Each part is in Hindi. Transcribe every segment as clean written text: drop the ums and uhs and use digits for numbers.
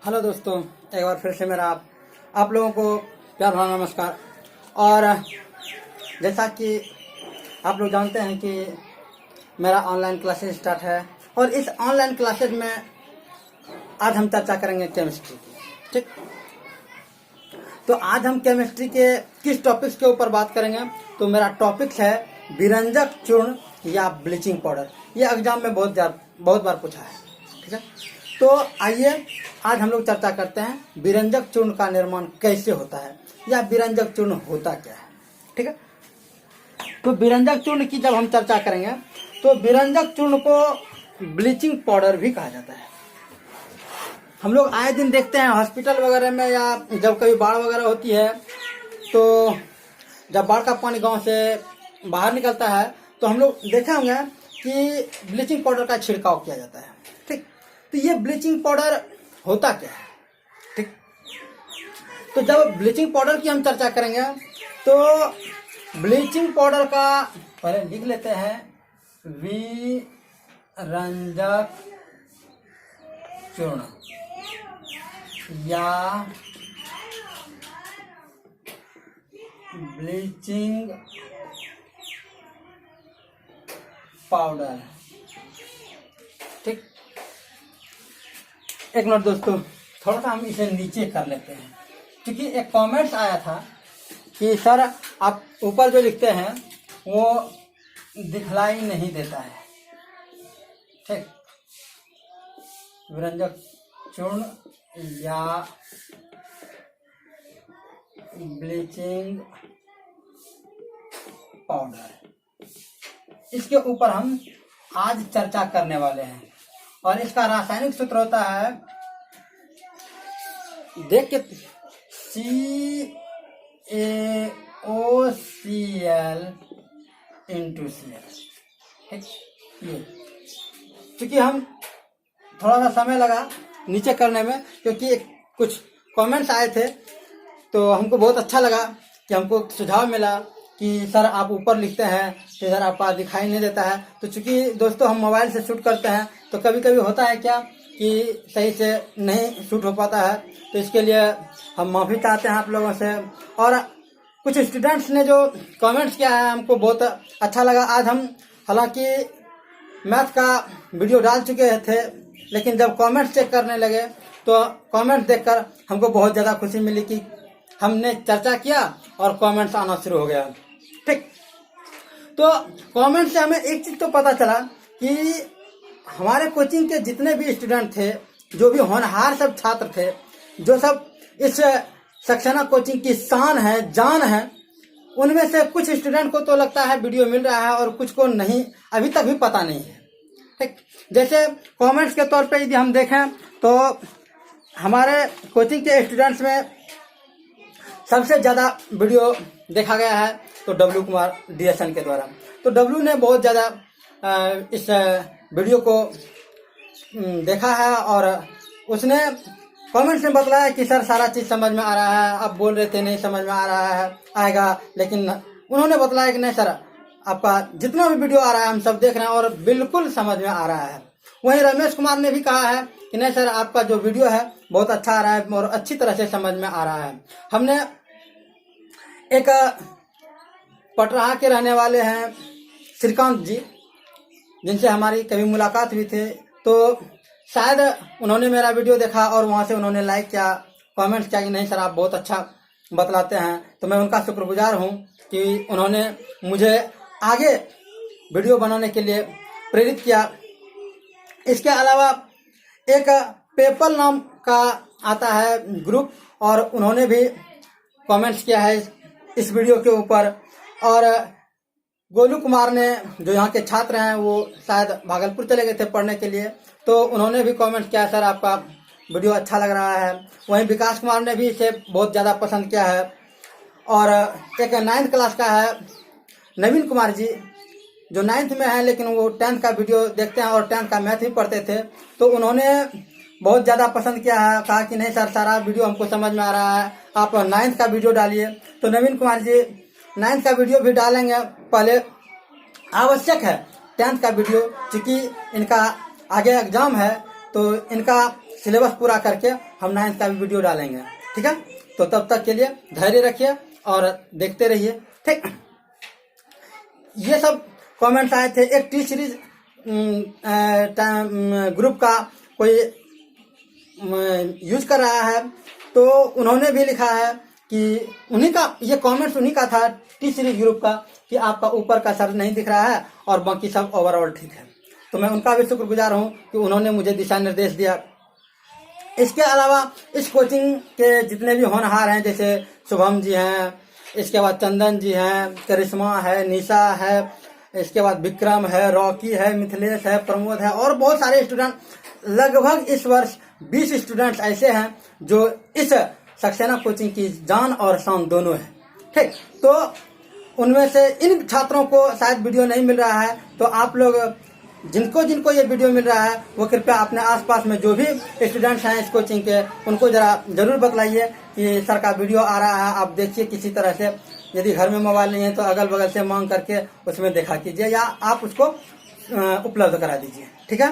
हेलो दोस्तों, एक बार फिर से मेरा आप लोगों को प्यार भरा नमस्कार। और जैसा कि आप लोग जानते हैं कि मेरा ऑनलाइन क्लासेस स्टार्ट है और इस ऑनलाइन क्लासेस में आज हम चर्चा करेंगे केमिस्ट्री की। ठीक, तो आज हम केमिस्ट्री के किस टॉपिक्स के ऊपर बात करेंगे। तो मेरा टॉपिक है विरंजक चूर्ण या ब्लीचिंग पाउडर। ये एग्जाम में बहुत बार पूछा है। ठीक है, तो आइए आज हम लोग चर्चा करते हैं विरंजक चूर्ण का निर्माण कैसे होता है या विरंजक चूर्ण होता क्या है। ठीक है, तो विरंजक चूर्ण की जब हम चर्चा करेंगे तो विरंजक चूर्ण को ब्लीचिंग पाउडर भी कहा जाता है। हम लोग आए दिन देखते हैं हॉस्पिटल वगैरह में या जब कभी बाढ़ वगैरह होती है तो जब बाढ़ का पानी गांव से बाहर निकलता है तो हम लोग देखे होंगे कि ब्लीचिंग पाउडर का छिड़काव किया जाता है। ठीक, तो ये ब्लीचिंग पाउडर होता क्या है। ठीक, तो जब ब्लीचिंग पाउडर की हम चर्चा करेंगे तो ब्लीचिंग पाउडर का पहले लिख लेते हैं विरंजक चूर्ण या ब्लीचिंग पाउडर। ठीक, एक मिनट दोस्तों, थोड़ा सा हम इसे नीचे कर लेते हैं क्योंकि एक कमेंट्स आया था कि सर आप ऊपर जो लिखते हैं वो दिखलाई नहीं देता है। ठीक, विरंजक चूर्ण या ब्लीचिंग पाउडर, इसके ऊपर हम आज चर्चा करने वाले हैं। और इसका रासायनिक सूत्र होता है, देख के, CaOCl/Cl। ये क्योंकि हम थोड़ा सा समय लगा नीचे करने में क्योंकि कुछ कमेंट्स आए थे तो हमको बहुत अच्छा लगा कि हमको सुझाव मिला कि सर आप ऊपर लिखते हैं तो सर आपका दिखाई नहीं देता है। तो चूंकि दोस्तों हम मोबाइल से शूट करते हैं तो कभी कभी होता है क्या कि सही से नहीं शूट हो पाता है, तो इसके लिए हम माफ़ी चाहते हैं आप लोगों से। और कुछ स्टूडेंट्स ने जो कमेंट्स किया है हमको बहुत अच्छा लगा। आज हम हालांकि मैथ का वीडियो डाल चुके थे लेकिन जब कमेंट्स चेक करने लगे तो कमेंट्स देखकर हमको बहुत ज़्यादा खुशी मिली कि हमने चर्चा किया और कमेंट्स आना शुरू हो गया। ठीक, तो कमेंट से हमें एक चीज़ तो पता चला कि हमारे कोचिंग के जितने भी स्टूडेंट थे, जो भी होनहार सब छात्र थे, जो सब इस सक्सेना कोचिंग की शान है, जान है, उनमें से कुछ स्टूडेंट को तो लगता है वीडियो मिल रहा है और कुछ को नहीं, अभी तक भी पता नहीं है। ठीक, जैसे कमेंट्स के तौर पे यदि हम देखें तो हमारे कोचिंग के स्टूडेंट्स में सबसे ज़्यादा वीडियो देखा गया है तो डब्लू कुमार DSN के द्वारा। तो डब्लू ने बहुत ज़्यादा इस वीडियो को देखा है और उसने कमेंट्स में बतलाया कि सर सारा चीज़ समझ में आ रहा है, आप बोल रहे थे नहीं समझ में आ रहा है, आएगा, लेकिन उन्होंने बतलाया कि नहीं सर आपका जितना भी वीडियो आ रहा है हम सब देख रहे हैं और बिल्कुल समझ में आ रहा है। वहीं रमेश कुमार ने भी कहा है कि नहीं सर आपका जो वीडियो है बहुत अच्छा आ रहा है और अच्छी तरह से समझ में आ रहा है। हमने एक पटराहा के रहने वाले हैं श्रीकांत जी, जिनसे हमारी कभी मुलाकात हुई थी, तो शायद उन्होंने मेरा वीडियो देखा और वहाँ से उन्होंने लाइक किया, कमेंट्स किया कि नहीं सर आप बहुत अच्छा बतलाते हैं। तो मैं उनका शुक्रगुजार हूँ कि उन्होंने मुझे आगे वीडियो बनाने के लिए प्रेरित किया। इसके अलावा एक पेपल नाम का आता है ग्रुप और उन्होंने भी कमेंट्स किया है इस वीडियो के ऊपर। और गोलू कुमार ने, जो यहाँ के छात्र हैं, वो शायद भागलपुर चले गए थे पढ़ने के लिए, तो उन्होंने भी कमेंट किया सर आपका वीडियो अच्छा लग रहा है। वहीं विकास कुमार ने भी इसे बहुत ज़्यादा पसंद किया है। और एक 9th क्लास का है नवीन कुमार जी, जो 9th में है लेकिन वो 10th का वीडियो देखते हैं और 10th का मैथ भी पढ़ते थे, तो उन्होंने बहुत ज़्यादा पसंद किया है, कहा कि नहीं सर सारा वीडियो हमको समझ में आ रहा है, आप 9th का वीडियो डालिए। तो नवीन कुमार जी 9th का वीडियो भी डालेंगे, पहले आवश्यक है 10th का वीडियो, क्योंकि इनका आगे एग्जाम है तो इनका सिलेबस पूरा करके हम 9th का भी वीडियो डालेंगे। ठीक है, तो तब तक के लिए धैर्य रखिए और देखते रहिए। ठीक, ये सब कमेंट्स आए थे। एक टी सीरीज ग्रुप का कोई यूज कर रहा है, तो उन्होंने भी लिखा है कि उन्हीं का ये कमेंट्स उन्हीं का था टी सीरीज ग्रुप का, कि आपका ऊपर का सर नहीं दिख रहा है और बाकी सब ओवरऑल ठीक है। तो मैं उनका भी शुक्रगुजार हूँ कि उन्होंने मुझे दिशा निर्देश दिया। इसके अलावा इस कोचिंग के जितने भी होनहार हैं, जैसे शुभम जी हैं, इसके बाद चंदन जी हैं, करिश्मा है, निशा है, इसके बाद विक्रम है, रॉकी है, मिथिलेश है, प्रमोद है और बहुत सारे स्टूडेंट, लगभग इस वर्ष 20 स्टूडेंट्स ऐसे हैं जो इस सक्सेना कोचिंग की जान और शान दोनों है। ठीक, तो उनमें से इन छात्रों को शायद वीडियो नहीं मिल रहा है, तो आप लोग जिनको जिनको ये वीडियो मिल रहा है वो कृपया अपने आसपास में जो भी स्टूडेंट्स हैं इस कोचिंग के, उनको जरूर बतलाइए कि सर का वीडियो आ रहा है, आप देखिए किसी तरह से। यदि घर में मोबाइल नहीं है तो अगल बगल से मांग करके उसमें देखा कीजिए या आप उसको उपलब्ध करा दीजिए। ठीक है,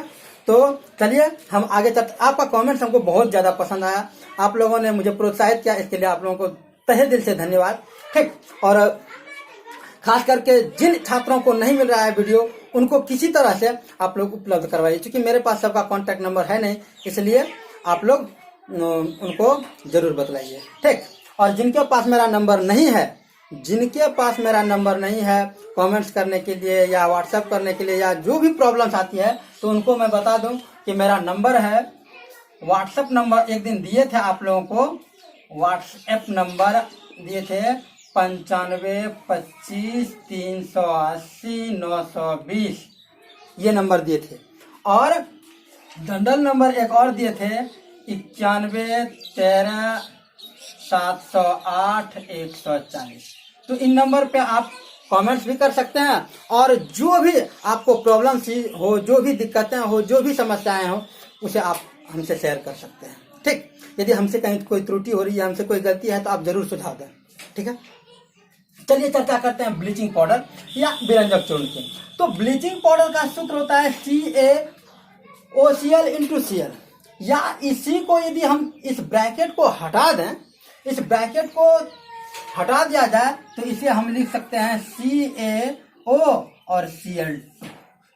तो चलिए हम आगे चलते। आपका कमेंट्स हमको बहुत ज़्यादा पसंद आया, आप लोगों ने मुझे प्रोत्साहित किया, इसके लिए आप लोगों को तहे दिल से धन्यवाद। ठीक, और खास करके जिन छात्रों को नहीं मिल रहा है वीडियो, उनको किसी तरह से आप लोग उपलब्ध करवाइए, क्योंकि मेरे पास सबका कॉन्टैक्ट नंबर है नहीं, इसलिए आप लोग उनको जरूर बतलाइए। ठीक, और जिनके पास मेरा नंबर नहीं है, जिनके पास मेरा नंबर नहीं है कमेंट्स करने के लिए या व्हाट्सएप करने के लिए या जो भी प्रॉब्लम्स आती है, तो उनको मैं बता दूं कि मेरा नंबर है, व्हाट्सएप नंबर एक दिन दिए थे आप लोगों को, व्हाट्सएप नंबर दिए थे 95 25 380 920, ये नंबर दिए थे। और जनरल नंबर एक और दिए थे 91 13 708 140। तो इन नंबर पे आप कमेंट्स भी कर सकते हैं और जो भी आपको प्रॉब्लम हो, जो भी दिक्कतें हो, जो भी समस्याएं हो, उसे आप हमसे शेयर कर सकते हैं। ठीक, यदि हमसे कहीं कोई त्रुटि हो रही है, हमसे कोई गलती है, तो आप जरूर सुझाव दें। ठीक है, चलिए चर्चा करते हैं ब्लीचिंग पाउडर या विरंजक चूर्ण की। तो ब्लीचिंग पाउडर का सूत्र होता है CaOCl × Cl, या इसी को यदि हम इस ब्रैकेट को हटा दें, इस ब्रैकेट को हटा दिया जाए, तो इसे हम लिख सकते हैं CaO और Cl,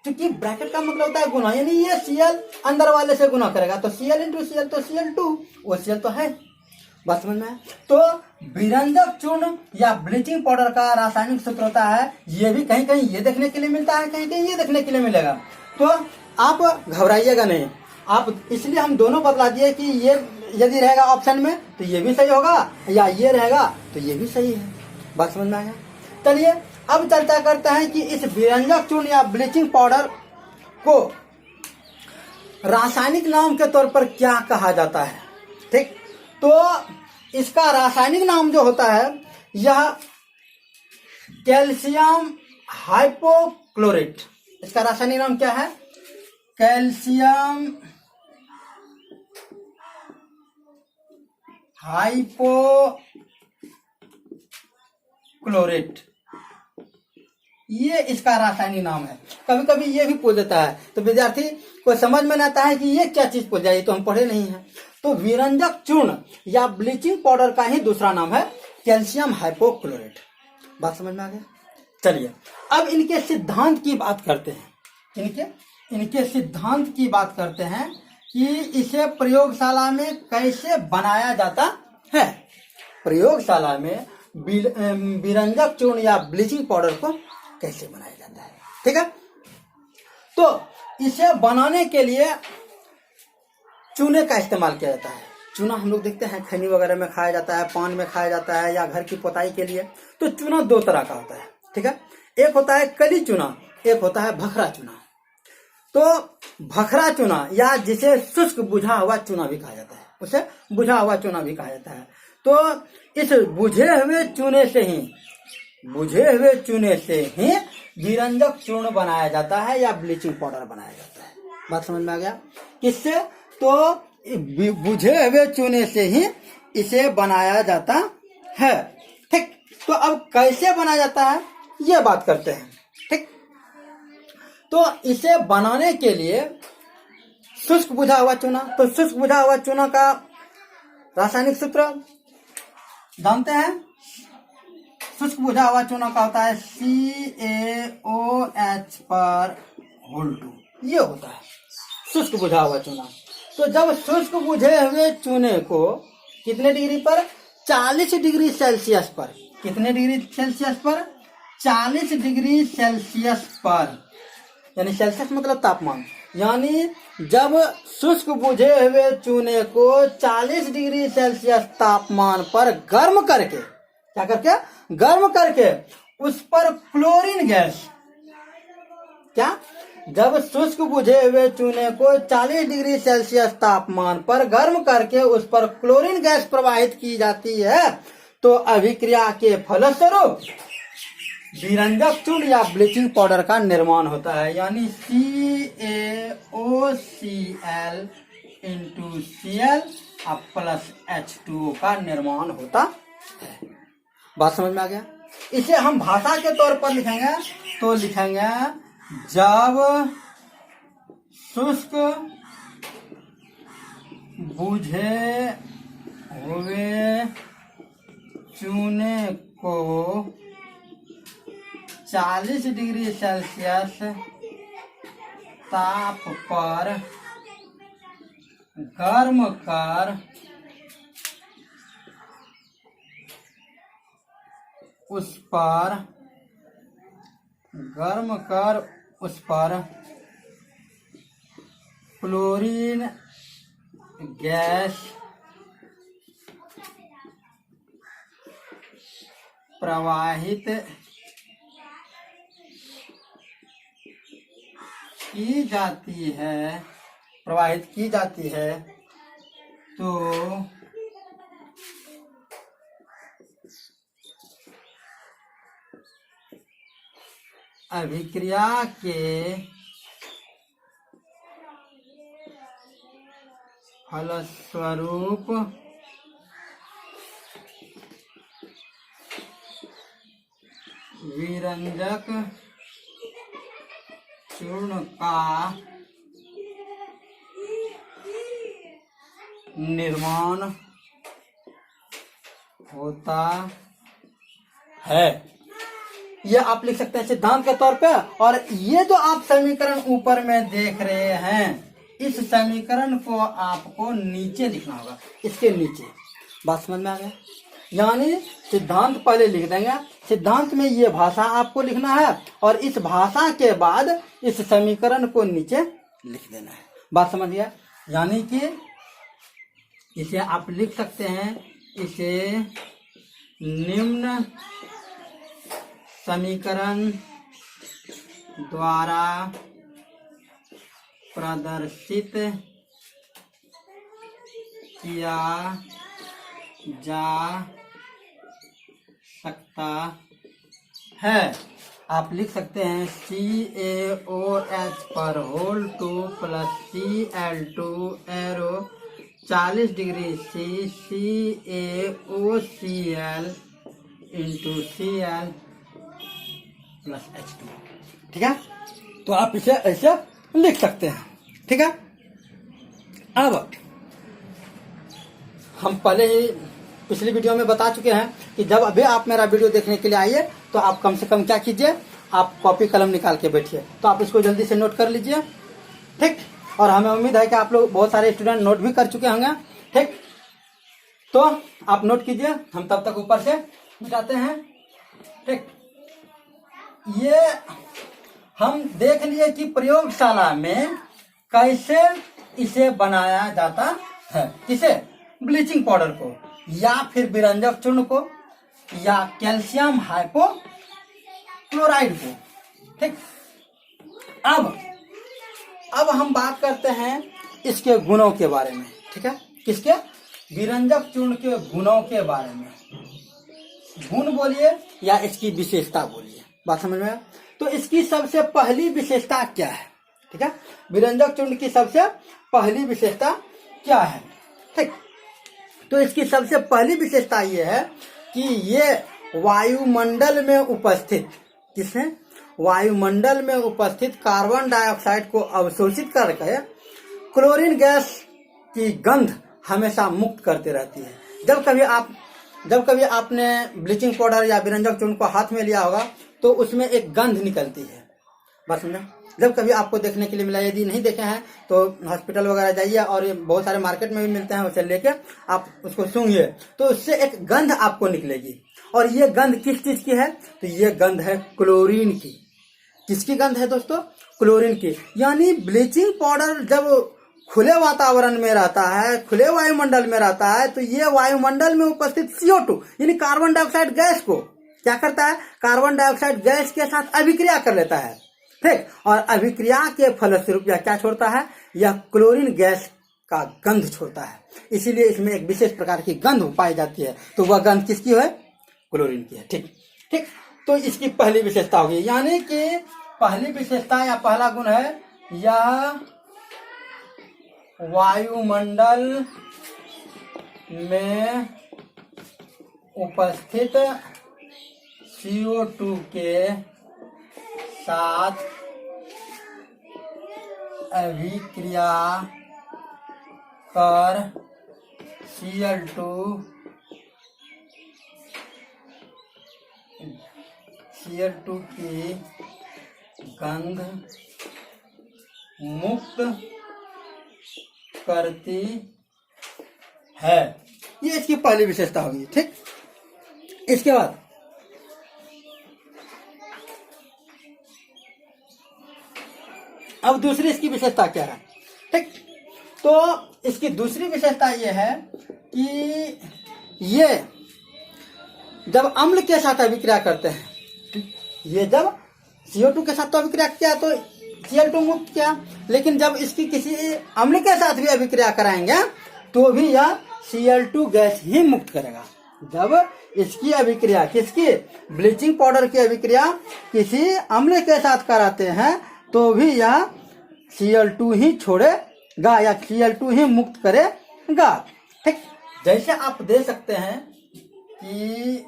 क्योंकि ब्रैकेट का मतलब होता है गुना, यानी ये Cl अंदर वाले से गुना करेगा, तो Cl × Cl तो Cl2, OCl तो है। बात समझ में है? तो विरंजक चूर्ण या ब्लीचिंग पाउडर का रासायनिक सूत्र होता है, ये भी कहीं कहीं ये देखने के लिए मिलता है, कहीं कहीं ये देखने के लिए मिलेगा। तो आप घबराइएगा नहीं, आप इसलिए हम दोनों बतला दिए कि ये यदि रहेगा ऑप्शन में तो ये भी सही होगा, या ये रहेगा तो ये भी सही है। बात समझ में आया? चलिए अब चर्चा करते हैं कि इस विरंजक चूर्ण या ब्लीचिंग पाउडर को रासायनिक नाम के तौर पर क्या कहा जाता है। ठीक, तो इसका रासायनिक नाम जो होता है, यह कैल्शियम हाइपोक्लोरेट, इसका रासायनिक नाम क्या है? कैल्शियम हाइपोक्लोरेट, ये इसका रासायनिक नाम है। कभी कभी ये भी पूछ देता है, तो विद्यार्थी को समझ में नहीं आता है कि ये क्या चीज पूछ जाए, तो हम पढ़े नहीं है। तो विरंजक चूर्ण या ब्लीचिंग पाउडर का ही दूसरा नाम है कैल्शियम हाइपोक्लोरेट। बात समझ में आ गया? चलिए अब इनके सिद्धांत की बात करते हैं। इनके सिद्धांत की बात करते हैं कि इसे प्रयोगशाला में कैसे बनाया जाता है। प्रयोगशाला में विरंजक चूर्ण या ब्लीचिंग पाउडर को कैसे बनाया जाता है। ठीक है, तो इसे बनाने के लिए चूने का इस्तेमाल किया जाता है। चूना हम लोग देखते हैं खैनी वगैरह में खाया जाता है, पान में खाया जाता है, या घर की पोताई के लिए। तो चूना दो तरह का होता है। ठीक है, एक होता है कली चूना, एक होता है भखरा चूना। तो भखरा चूना या जिसे शुष्क बुझा हुआ चूना भी कहा जाता है, उसे बुझा हुआ चूना भी कहा जाता है। तो इस बुझे हुए चूने से ही विरंजक चूर्ण बनाया जाता है या ब्लीचिंग पाउडर बनाया जाता है। बात समझ में आ गया? किससे? तो बुझे हुए चूने से ही इसे बनाया जाता है। ठीक, तो अब कैसे बनाया जाता है ये बात करते हैं। ठीक, तो इसे बनाने के लिए शुष्क बुझा हुआ चूना, तो शुष्क बुझा हुआ चूना का रासायनिक सूत्र जानते हैं, शुष्क बुझा हुआ चूना का होता है CaOH पर होल 2, ये होता है शुष्क बुझा हुआ चूना। तो जब शुष्क बुझे हुए चूने को कितने डिग्री पर, 40 डिग्री सेल्सियस पर, कितने डिग्री सेल्सियस पर, 40 डिग्री सेल्सियस पर, यानी सेल्सियस मतलब तापमान, यानी जब शुष्क बुझे हुए चूने को 40 डिग्री सेल्सियस तापमान पर गर्म करके, क्या करके, गर्म करके उस पर क्लोरीन गैस, क्या, जब शुष्क बुझे हुए चूने को 40 डिग्री सेल्सियस तापमान पर गर्म करके उस पर क्लोरीन गैस प्रवाहित की जाती है, तो अभिक्रिया के फलस्वरूप विरंजक चूर्ण या ब्लीचिंग पाउडर का निर्माण होता है, यानी CaOCl into Cl plus H2O का निर्माण होता है। बात समझ में आ गया। इसे हम भाषा के तौर पर लिखेंगे तो लिखेंगे, जब शुष्क बुझे हुए चूने को 40 डिग्री सेल्सियस ताप पर गर्म कर उस पर क्लोरीन गैस प्रवाहित की जाती है, तो अभिक्रिया के फलस्वरूप विरंजक चूर्ण का निर्माण होता है। ये आप लिख सकते हैं सिद्धांत के तौर पे। और ये जो आप समीकरण ऊपर में देख रहे हैं, इस समीकरण को आपको नीचे लिखना होगा, इसके नीचे। बात समझ में आ गया। यानी सिद्धांत पहले लिख देंगे, सिद्धांत में ये भाषा आपको लिखना है और इस भाषा के बाद इस समीकरण को नीचे लिख देना है। बात समझ गया। यानी कि इसे आप लिख सकते हैं, इसे निम्न समीकरण द्वारा प्रदर्शित किया जा सकता है। आप लिख सकते हैं CaOH पर whole 2 plus Cl2 arrow 40 degree CaOCl into Cl plus H2। ठीक है, तो आप इसे ऐसे लिख सकते हैं। ठीक है, अब हम पहले ही पिछली वीडियो में बता चुके हैं कि जब अभी आप मेरा वीडियो देखने के लिए आइए तो आप कम से कम क्या कीजिए, आप कॉपी कलम निकाल के बैठिए। तो आप इसको जल्दी से नोट कर लीजिए। ठीक, और हमें उम्मीद है कि आप लोग बहुत सारे स्टूडेंट नोट भी कर चुके होंगे। ठीक, तो आप नोट कीजिए, हम तब तक ऊपर से मिटाते हैं। ठीक, ये हम देख लिए कि प्रयोगशाला में कैसे इसे बनाया जाता है। किसे, ब्लीचिंग पाउडर को, या फिर विरंजक चूर्ण को, या कैल्शियम हाइपोक्लोराइड को। ठीक, अब हम बात करते हैं इसके गुणों के बारे में। ठीक है, किसके, विरंजक चूर्ण के गुणों के बारे में। गुण बोलिए या इसकी विशेषता बोलिए। बात समझ में आया। तो इसकी सबसे पहली विशेषता क्या है। ठीक है, विरंजक चूर्ण की सबसे पहली विशेषता क्या है। ठीक, तो इसकी सबसे पहली विशेषता ये है कि ये वायुमंडल में उपस्थित, किसमें, वायुमंडल में उपस्थित कार्बन डाइऑक्साइड को अवशोषित करके क्लोरीन गैस की गंध हमेशा मुक्त करती रहती है। जब कभी आपने ब्लीचिंग पाउडर या विरंजक चूर्ण को हाथ में लिया होगा तो उसमें एक गंध निकलती है, बात समझा। जब कभी आपको देखने के लिए मिला, यदि नहीं देखे हैं तो हॉस्पिटल वगैरह जाइए और ये बहुत सारे मार्केट में भी मिलते हैं, उसे लेके आप उसको सूंघिए तो उससे एक गंध आपको निकलेगी। और ये गंध किस चीज की है? तो ये गंध है क्लोरीन की। किसकी गंध है दोस्तों? क्लोरीन की। यानी ब्लीचिंग पाउडर जब खुले वातावरण में रहता है, खुले वायुमंडल में रहता है, तो ये वायुमंडल में उपस्थित CO2 यानी कार्बन डाइऑक्साइड गैस को क्या करता है? कार्बन डाइऑक्साइड गैस के साथ अभिक्रिया कर लेता है, ठीक। और अभिक्रिया के फलस्वरूप यह क्या छोड़ता है? यह क्लोरीन गैस का गंध छोड़ता है। इसीलिए इसमें एक विशेष प्रकार की गंध पाई जाती है। तो वह गंध किसकी है? क्लोरीन की है, ठीक ठीक। तो इसकी पहली विशेषता होगी, यानी कि पहली विशेषता या पहला गुण है यह वायुमंडल में उपस्थित CO2 के साथ अभिक्रिया कर Cl2 की गंध मुक्त करती है। ये इसकी पहली विशेषता होगी, ठीक। इसके बाद अब दूसरी इसकी विशेषता क्या है, ठीक। तो इसकी दूसरी विशेषता यह है कि ये जब अम्ल के साथ अभिक्रिया करते हैं, ये जब CO2 के साथ तो अभिक्रिया किया तो Cl2 मुक्त किया, लेकिन जब इसकी किसी अम्ल के साथ भी अभिक्रिया कराएंगे तो भी यह Cl2 गैस ही मुक्त करेगा। जब इसकी अभिक्रिया, किसकी? ब्लीचिंग पाउडर की अभिक्रिया किसी अम्ल के साथ कराते हैं तो भी यह Cl2 ही छोड़ेगा या Cl2 ही मुक्त करेगा, ठीक। जैसे आप देख सकते हैं कि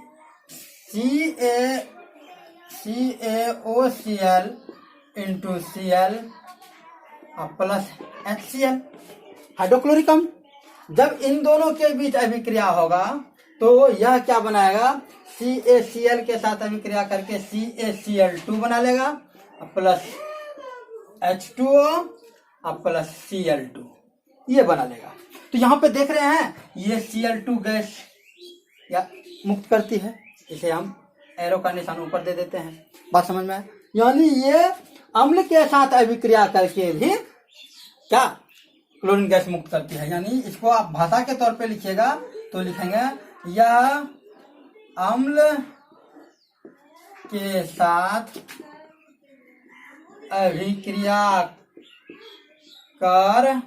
CaOCl into Cl plus HCl hydrochloric अम्ल, जब इन दोनों के बीच अभिक्रिया होगा तो यह क्या बनाएगा? CaCl के साथ अभिक्रिया करके CaCl2 बना लेगा प्लस H2O प्लस Cl2 ये बना लेगा। तो यहाँ पे देख रहे हैं ये Cl2 गैस या मुक्त करती है, इसे हम एरो का निशान ऊपर दे देते हैं, बात समझ में। यानी ये अम्ल के साथ अभिक्रिया करके भी क्या क्लोरीन गैस मुक्त करती है। यानी इसको आप भाषा के तौर पे लिखिएगा तो लिखेंगे यह अम्ल के साथ अभिक्रिया कर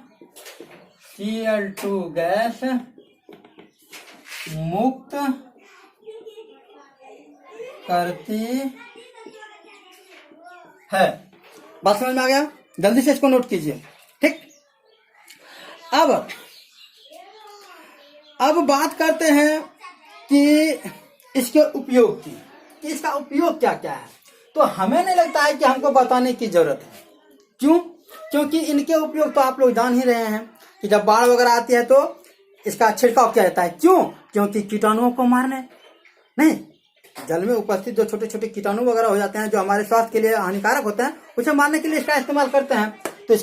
Cl2 गैस मुक्त करती है। बात समझ में आ गया? जल्दी से इसको नोट कीजिए, ठीक। अब बात करते हैं कि इसके उपयोग की, कि इसका उपयोग क्या क्या है। तो हमें नहीं लगता है कि हमको बताने की जरूरत है। क्यों? क्योंकि इनके उपयोग तो आप लोग जान ही रहे हैं कि जब बाढ़ वगैरह आती है तो इसका छिड़काव किया जाता है। क्यों? क्योंकि कीटाणुओं को मारने, नहीं, जल में उपस्थित जो छोटे छोटे कीटाणु वगैरह हो जाते हैं जो हमारे स्वास्थ्य के लिए हानिकारक होते हैं, उसे मारने के लिए इसका इस्तेमाल करते हैं। तो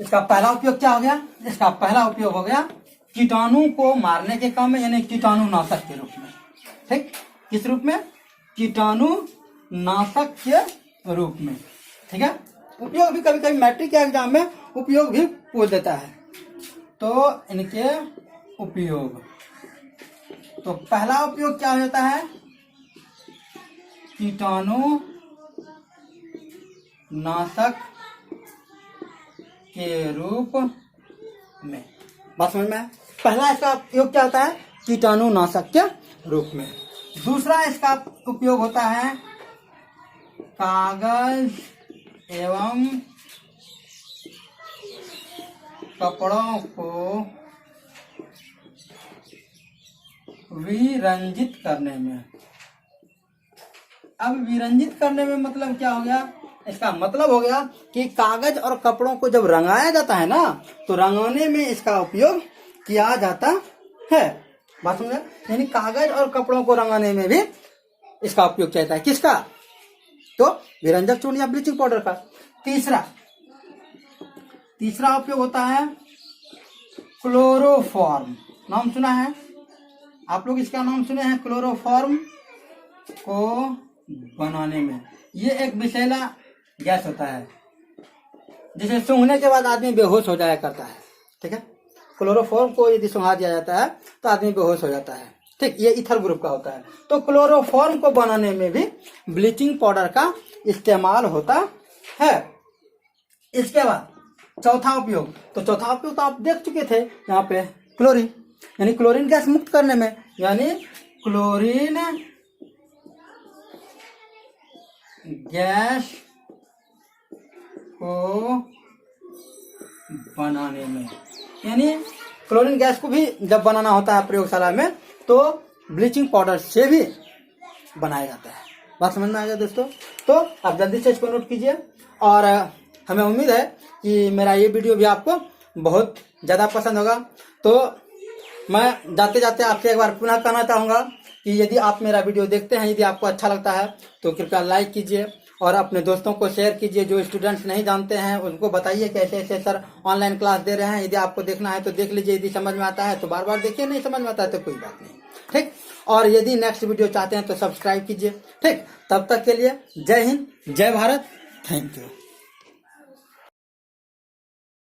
इसका पहला उपयोग क्या हो गया? इसका पहला उपयोग हो गया कीटाणु को मारने के काम में, यानी कीटाणु नाशक के रूप में, ठीक। किस रूप में? कीटाणु नाशक के रूप में, ठीक है। उपयोग भी कभी कभी मैट्रिक के एग्जाम में उपयोग भी पूछ देता है। तो इनके उपयोग, तो पहला उपयोग क्या होता है? कीटाणु नाशक के रूप में, बात समझ में? पहला इसका उपयोग क्या होता है? कीटाणु नाशक के रूप में। दूसरा इसका उपयोग होता है कागज एवं कपड़ों को विरंजित करने में। अब विरंजित करने में मतलब क्या हो गया? इसका मतलब हो गया कि कागज और कपड़ों को जब रंगाया जाता है ना, तो रंगाने में इसका उपयोग किया जाता है। बात समझे? यानी कागज और कपड़ों को रंगाने में भी इसका उपयोग किया जाता है। किसका? तो विरंजक चूर्ण या ब्लीचिंग पाउडर का। तीसरा उपयोग होता है क्लोरोफॉर्म। नाम सुना है आप लोग? इसका नाम सुने हैं? क्लोरोफॉर्म को बनाने में ये एक विषैला गैस होता है जिसे सूंघने के बाद आदमी बेहोश हो जाया करता है। ठीक है, क्लोरोफॉर्म को यदि सूंघा दिया जाता है तो आदमी बेहोश हो जाता है। ठीक, ये इथर ग्रुप का होता है। तो क्लोरोफॉर्म को बनाने में भी ब्लीचिंग पाउडर का इस्तेमाल होता है। इसके बाद चौथा उपयोग, तो चौथा उपयोग तो आप देख चुके थे यहाँ पे, क्लोरीन, यानी क्लोरीन गैस मुक्त करने में, यानी क्लोरीन गैस को बनाने में, यानी क्लोरीन गैस को भी जब बनाना होता है प्रयोगशाला में तो ब्लीचिंग पाउडर से भी बनाया जाता है। बात समझ में आ गया दोस्तों? तो आप जल्दी से इसको नोट कीजिए और हमें उम्मीद है कि मेरा ये वीडियो भी आपको बहुत ज़्यादा पसंद होगा। तो मैं जाते जाते आपसे एक बार पुनः कहना चाहूँगा कि यदि आप मेरा वीडियो देखते हैं, यदि आपको अच्छा लगता है तो कृपया लाइक कीजिए और अपने दोस्तों को शेयर कीजिए। जो स्टूडेंट्स नहीं जानते हैं उनको बताइए कि ऐसे ऐसे सर ऑनलाइन क्लास दे रहे हैं, यदि आपको देखना है तो देख लीजिए। यदि समझ में आता है तो बार बार देखिए, नहीं समझ में आता है तो कोई बात नहीं। ठीक, और यदि नेक्स्ट वीडियो चाहते हैं तो सब्सक्राइब कीजिए। ठीक, तब तक के लिए जय हिंद, जय भारत, थैंक यू।